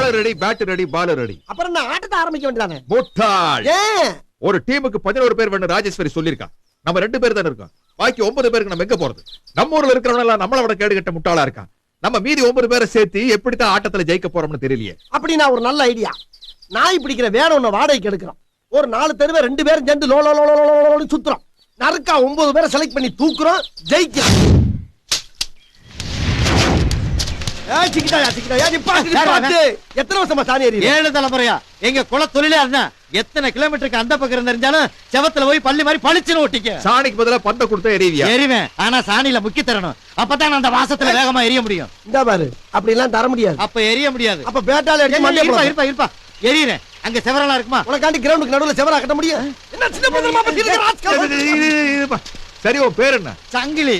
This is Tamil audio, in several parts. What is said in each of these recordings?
பாலர் ரெடி, பேட் ரெடி, பாலர் ரெடி. அப்புறம் நான் ஆட்டத்தை ஆரம்பிக்க வேண்டியதானே? முட்டாள். ஒரு டீமுக்கு 11 பேர் வேணும் ராஜேஸ்வரி சொல்லிருக்கா. நம்ம 2 பேர் தானே இருக்கோம். பாக்கி 9 பேருக்கு நம்ம எங்க போறது? நம்ம ஊர்ல இருக்கிறவங்க எல்லாம் நம்மள விட கேடு கட்ட முட்டாளா இருக்கான். நம்ம மீதி 9 பேரை சேர்த்து எப்படித்தான் ஆட்டத்துல ஜெயிக்க போறோம்னு தெரியலையே. அப்படி நான் ஒரு நல்ல ஐடியா. நாய் பிடிக்கிற வேற ஒண்ணு வாடகைக்கு எடுக்கிறோம். ஒரு 4 தெருவே 2 பேரும் சேர்ந்து லோ லோ லோ லோ சுத்துறோம். நறுக்கா 9 பேரை செலக்ட் பண்ணி தூக்குறோம், ஜெயிக்கிறோம். எத்தனை வருஷமா சாணி ஏறி? 7 தலைமுறையா. எங்க குல தொழிலே அதுதான். எத்தனை கிலோமீட்டருக்கு அந்த பக்கம் இருந்தாலும் செவத்துல போய் பள்ளி மாதிரி பளிச்சுன்னு ஓட்டிக்க. சாணிக்கு பதிலா பந்த கொடுத்தா எரிவியா? எரிவேன். ஆனா சாணியில முக்கி தரணும். அப்பதான் அந்த வாசத்துல வேகமா எரிய முடியும். இந்த பாரு, அப்படி எல்லாம் தர முடியாது. அப்ப எரிய முடியாது. அப்ப பேட்டால இருப்பா எரியறேன். அங்க செவரெல்லாம் இருக்குமா? உனக்காண்டி கிரவுண்டுக்கு நடுவுல செவரா கட்ட முடியும்? என்ன சின்ன பந்தரமா பத்தி? சரி, உன் பேர் என்ன? சங்கிலி.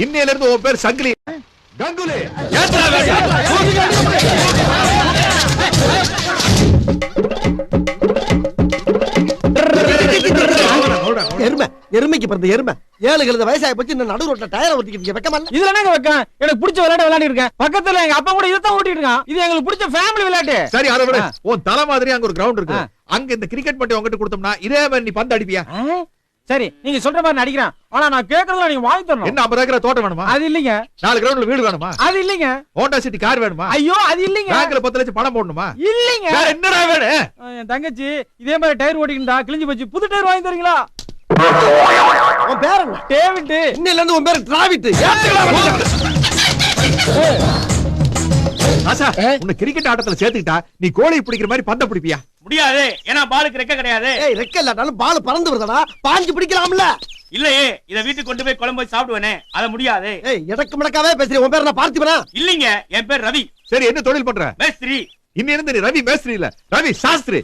இன்னையில இருந்து உன் பேர் சங்கிலி. கங்குலி. எருமைக்கு பிறந்த எருமை 7 வயசாகி போச்சு. இந்த நடு ரோட்ல டயரை ஓட்டிக்கிட்டு வெக்கமா இல்ல? இதுல என்னங்க வெக்கம்? எனக்கு பிடிச்ச விளையாட்டு விளையாடி இருக்கேன். பக்கத்துல எங்க அப்பா கூட இதான் ஓட்டிட்டு இருக்கான். இது எங்களுக்கு பிடிச்ச ஃபேமிலி விளையாட்டு. சரி, அதை விட உன் தலை மாதிரி அங்க ஒரு கிரவுண்ட் இருக்கு. அங்க இந்த கிரிக்கெட் பட்டி உங்ககிட்ட கொடுத்தோம்னா இதே மாதிரி நீ பந்து அடிப்பியா? சரி, நீங்க சொல்ற மாதிரி நடிக்கிறேன். ஆனா நான் கேக்குறதுல நீங்க வாங்கி தரணும். என்ன 50 ஏக்கர் தோட்டம் வேணுமா? அது இல்லீங்க. 4 கிரவுண்ட்ல வீடு வேணுமா? அது இல்லீங்க. ஹோண்டா சிட்டி கார் வேணுமா? ஐயோ, அது இல்லீங்க. பேங்க்ல 10 லட்சம் பணம் போடணுமா? இல்லீங்க. வேற என்னடா வேணும்? என் தங்கச்சி இதே மாதிரி டயர் ஓட்டிக்கிட்டா கிழிஞ்சு போச்சு. புது டயர் வாங்கி தரீங்களா? உன் பேர் என்ன? டேவிட். இன்னையில இருந்து உன் பேர் டிராவிட். ஆசா, உன்னை கிரிக்கெட் ஆட்டத்துல சேர்த்துக்கிட்டா நீ கோழி பிடிக்கிற மாதிரி பந்த பிடிப்பியா? முடியாது. ஏன்னா பாலுக்கு ரெக்க கிடையாது. ஏய், ரெக்க இல்லாட்டாலும் பால் பறந்து வருதடா. பாஞ்சு பிடிக்கலாம்ல? இல்லையே, இத வீட்டுக்கு கொண்டு போய் குழம்பு சாப்பிடுவேனே. அத முடியாது. ஏய், எடக்கு மடக்காவே பேசுறீ. உன் பேர் என்ன? பார்த்திபனா? இல்லீங்க, என் பேர் ரவி. சரி, என்ன தொழில் பண்ற? மேஸ்திரி. இன்னி இருந்து நீ ரவி மேஸ்திரி இல்ல, ரவி சாஸ்திரி.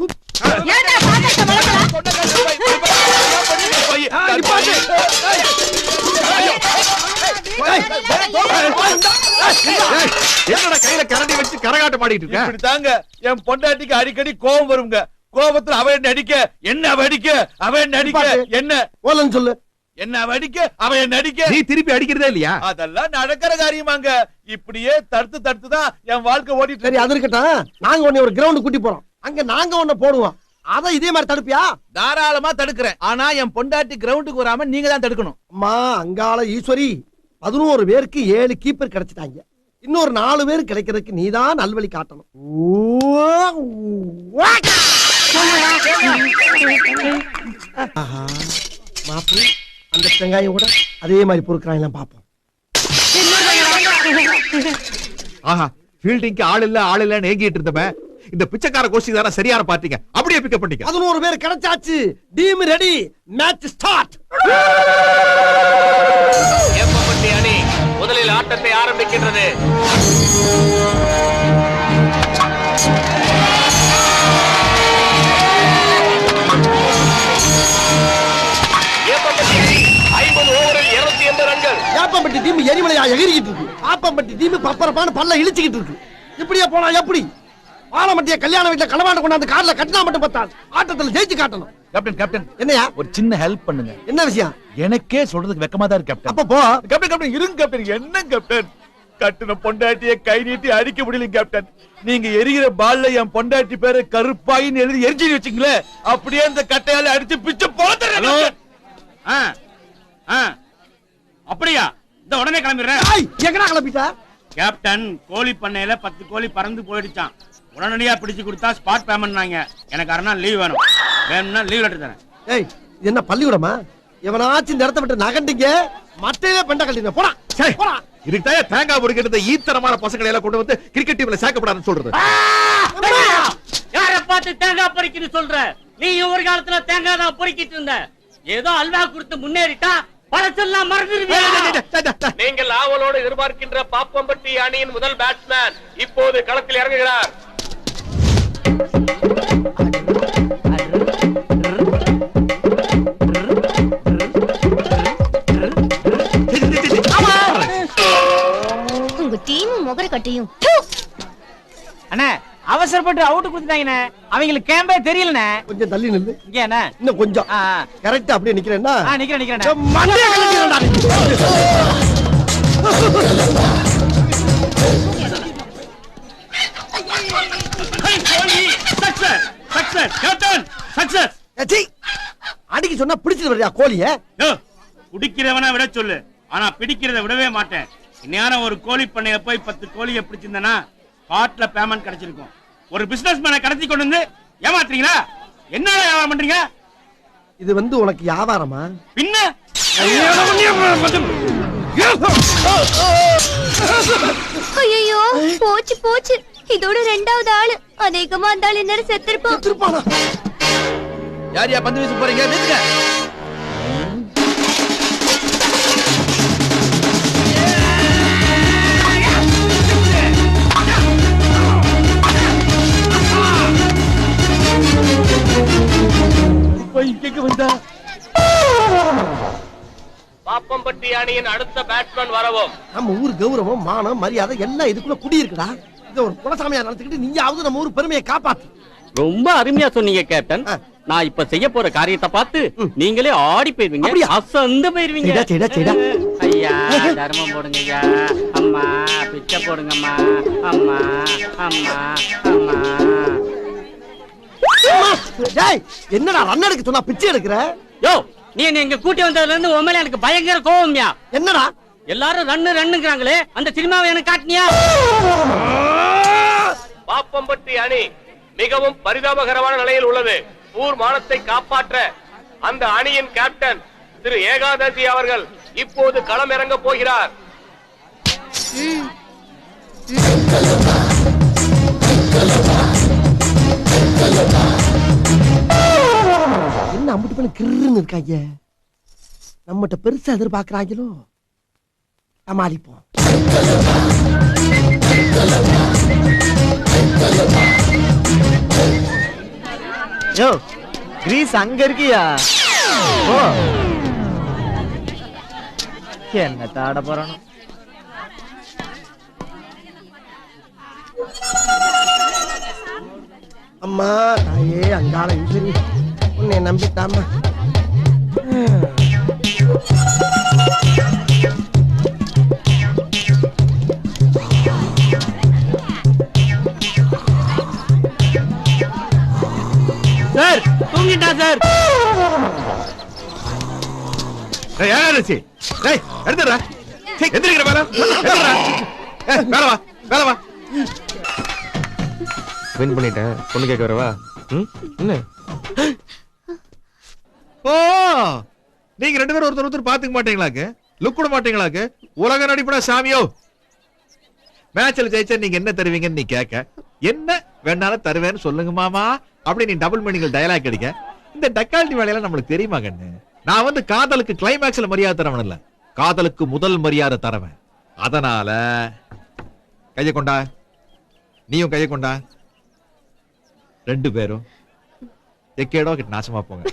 என்னோட கையில கரண்டி வச்சு கரகாட்டம் ஆடிட்டு இருக்க? இப்படி தாங்க என் பொண்டாட்டிக்கு அடிக்கடி கோபம் வருங்க. கோபத்துல அவ என்ன அடிக்க, என்ன அவ அடிக்க, அவ என்ன அடிக்க, என்ன ஓலன்னு சொல்லு. என்ன அவ அடிக்க, அவ என்ன அடிக்க. நீ திருப்பி அடிக்கிறதே இல்லையா? அதெல்லாம் நடக்கிற காரியமாங்க. இப்படியே தடுத்து தான் என் வாழ்க்கை ஓடிட்டு. சரி, அது இருக்கட்டும். நாங்க உன்னை ஒரு கிரவுண்ட் கூட்டி போறோம். அங்க நாங்க உன்னை போடுவோம். அத இதே மாதிரி தடுப்பியா? தாராளமா தடுக்கிறேன். ஆனா என் பொண்டாட்டி கிரவுண்டுக்கு வராம நீங்க தான் தடுக்கணும். அம்மா அங்காள ஈஸ்வரி, 11 பேருக்கு 7 கீப்பர் கிடைச்சிட்டாங்க. இன்னொரு 4 பேர் கிடைக்கிறதுக்கு நீதான் நல்வழி காட்டணும். மாப்பு, அந்த வெங்காயம் கூட அதே மாதிரி பொறுக்கிறாங்க பாப்போம். ஆஹா, ஃபீல்டிங்க்கு ஆள் இல்லன்னு ஏங்கிட்டு இருந்தவன் இந்த பிச்சைக்கார கோஷ்டி தான சரியான பார்ட்டிங்க. அப்படியே பிக்கப் பண்ணிக்க. 11 பேர் கிடைச்சாச்சு. Team ready. Match start. Eppampatti அணி முதலில் ஆட்டத்தை ஆரம்பிக்கின்றது. ஏப்பம்பட்டி அணி 50 ஓவரில் 280 ரன்கள். ஏப்பம்பட்டி டீம் எரிமலையா எகிரிக்கிட்டு இருக்கு. ஆப்பம்பட்டி டீம் பப்பரப்பான பல்ல இழுச்சிக்கிட்டு இருக்கு. இப்படியே போனா எப்படி? ஆலமட்டிய கல்யாண வீட்டுல களவாண்டு கொண்டாந்து கார்ல கட்டினா மட்டும் பத்தாது. ஆட்டத்துல ஜெயிச்சு காட்டணும். கேப்டன் என்னையா? ஒரு சின்ன ஹெல்ப் பண்ணுங்க. என்ன விஷயம்? எனக்கே சொல்றதுக்கு வெக்கமா தான் இருக்கு கேப்டன். அப்ப போ. கேப்டன் இருங்க கேப்டன். என்ன கேப்டன், கட்டுன பொண்டாட்டியை கை நீட்டி அடிக்க முடியல கேப்டன். நீங்க எரிகிற பால்ல என் பொண்டாட்டி பேரு கருப்பாயின்னு எழுதி எரிஞ்சு வச்சுங்களே, அப்படியே அந்த கட்டையால அடிச்சு பிச்சு போத்துறேன். அப்படியா? இந்த உடனே கிளம்பிடுறேன். எங்கடா கிளம்பிட்டா? கேப்டன், கோழி பண்ணையில 10 கோழி பறந்து போயிடுச்சான். உடனடியா பிடிச்சு கொடுத்தா ஸ்பாட் பேமெண்ட். எனக்கு 1 நாள் லீவ் வேணும். வேணும்னா லீவ் லெட்டர் தரேன். ஏய், என்ன பள்ளிக்கூடமா? எவனாச்சும் இந்த இடத்த விட்டு நகண்டிங்க மட்டையில பெண்ட கட்டிங்க. போடா போடா. இதுக்கு தான் தேங்காய் பொறுக்கிட்டு ஈத்தரமான பசங்களை எல்லாம் கொண்டு வந்து கிரிக்கெட் டீம்ல சேர்க்கப்படாதுன்னு சொல்றது. யார பார்த்து தேங்காய் பொறுக்கின்னு சொல்ற? நீ ஒரு காலத்துல தேங்காய் தான் பொறுக்கிட்டு இருந்த. ஏதோ அல்வா கொடுத்து முன்னேறிட்டா பழசெல்லாம் மறந்துடுவீங்க. நீங்கள் ஆவலோடு எதிர்பார்க்கின்ற பாப்பம்பட்டி அணியின் முதல் பேட்ஸ்மேன் இப்போது களத்தில் இறங்குகிறார். உங்க டீம் முகர கட்டியும். அண்ணே, அவசரப்பட்டு அவுட் கொடுத்துட்டாங்கண்ணே. அவங்களுக்கு கேம்பே தெரியலண்ணே. கொஞ்சம் தள்ளி நில்லு. இங்க என்ன? இன்னும் கொஞ்சம். கரெக்டா அப்படியே நிக்கிறேன்னா? நிக்கிறேன். மண்டைய கலக்கிறேன்டா. சொன்னா பிடிச்சிட்டு வர்றியா கோழிய? குடிக்கிறவனா விட சொல்லு, ஆனா பிடிக்கிறத விடவே மாட்டேன். இன்னையான ஒரு கோழி பண்ணையில போய் 10 கோழியை பிடிச்சிருந்தேன்னா காட்ல பேமெண்ட் கிடைச்சிருக்கும். ஒரு பிசினஸ் மேனை கடத்தி கொண்டு வந்து ஏமாத்துறீங்களா? என்ன வியாபாரம் பண்றீங்க? இது வந்து உனக்கு வியாபாரமா? பின்ன ஐயோ போச்சு போச்சு, இதோட 2வது ஆளு. அதிகமா அந்த ஆள் என்ன செத்துருப்பான். யார் யா பந்து வீச போறீங்க? நிறுத்துங்க. பாப்பம்பட்டி அணியின் அடுத்த பேட்ஸ்மேன் வரவும். நம்ம ஊர் கௌரவம் மானம் மரியாதை எல்லாம் இதுக்குள்ள குடி இருக்குடா. இத ஒரு குலசாமியா நடத்திக்கிட்டு நீயாவது நம்ம ஊர் பெருமையை காப்பாத்து. ரொம்ப அருமையா சொன்னீங்க கேப்டன். நான் இப்ப செய்ய போற காரியத்தை பார்த்து நீங்களே ஆடி போயிருவீங்க, அசந்து போயிருவீங்க. ஐயா தர்மம் போடுங்க ஐயா. அம்மா பிச்சை போடுங்கம்மா. அம்மா அம்மா அம்மா. டேய் என்னடா ரன் எடுக்க சொன்னா பிச்சை எடுக்கற? யோ நீ எங்க கூட்டி வந்ததுல இருந்து உண்மையில எனக்கு பயங்கர கோவம்யா. என்னடா எல்லாரும் ரன்னுங்கறாங்களே, அந்த சினிமாவை எனக்கு காட்டினியா? பாப்பம்பட்டி அணி மிகவும் பரிதாபகரமான நிலையில் உள்ளது. ஊர் மானத்தை காப்பாற்ற அந்த அணியின் கேப்டன் திரு ஏகாதசி அவர்கள் இப்போது களம் இறங்க போகிறார். என்ன அம்புட்டு பண்ண கிருன்னு இருக்காங்க. நம்மகிட்ட பெருசா எதிர்பார்க்கறாங்களோ? சமாளிப்போம். யோ கிரீஸ் அங்க இருக்கியா? ஓ என்ன தாட போறானோ? அம்மா தாயே அங்காள ஈஸ்வரி உன்னை நம்பிட்டாமா. சார் தூங்கிட்டா சார். ஏகாதசி டேய் எடுத்துடா. எந்திரிக்கிற மேல எடுத்துடா. மேல வா மேல வா. வின் பண்ணிட்டேன். பொண்ணு கேட்க வரவா? என்ன ஓ நீங்க 2 பேரும் ஒருத்தர் பாத்துக்க மாட்டீங்களாக்கு? லுக் கூட மாட்டீங்களாக்கு? உலக நடிப்படா சாமியோ. மேட்ச்ல ஜெயிச்சா நீங்க என்ன தருவீங்கன்னு நீ கேட்க, என்ன வேணாலும் தருவேன்னு சொல்லுங்க மாமா அப்படி நீ டபுள் மீனிங் டயலாக் அடிக்க. இந்த டக்கால்டி வேலையெல்லாம் நம்மளுக்கு தெரியுமா கண்ணு? நான் வந்து காதலுக்கு கிளைமேக்ஸ்ல மரியாதை தரவன் இல்ல, காதலுக்கு முதல் மரியாதை தரவன். அதனால கைய கொண்டா, நீயும் கைய கொண்டா. 2 பேரும் எக்கேடோ நாசமா போங்க.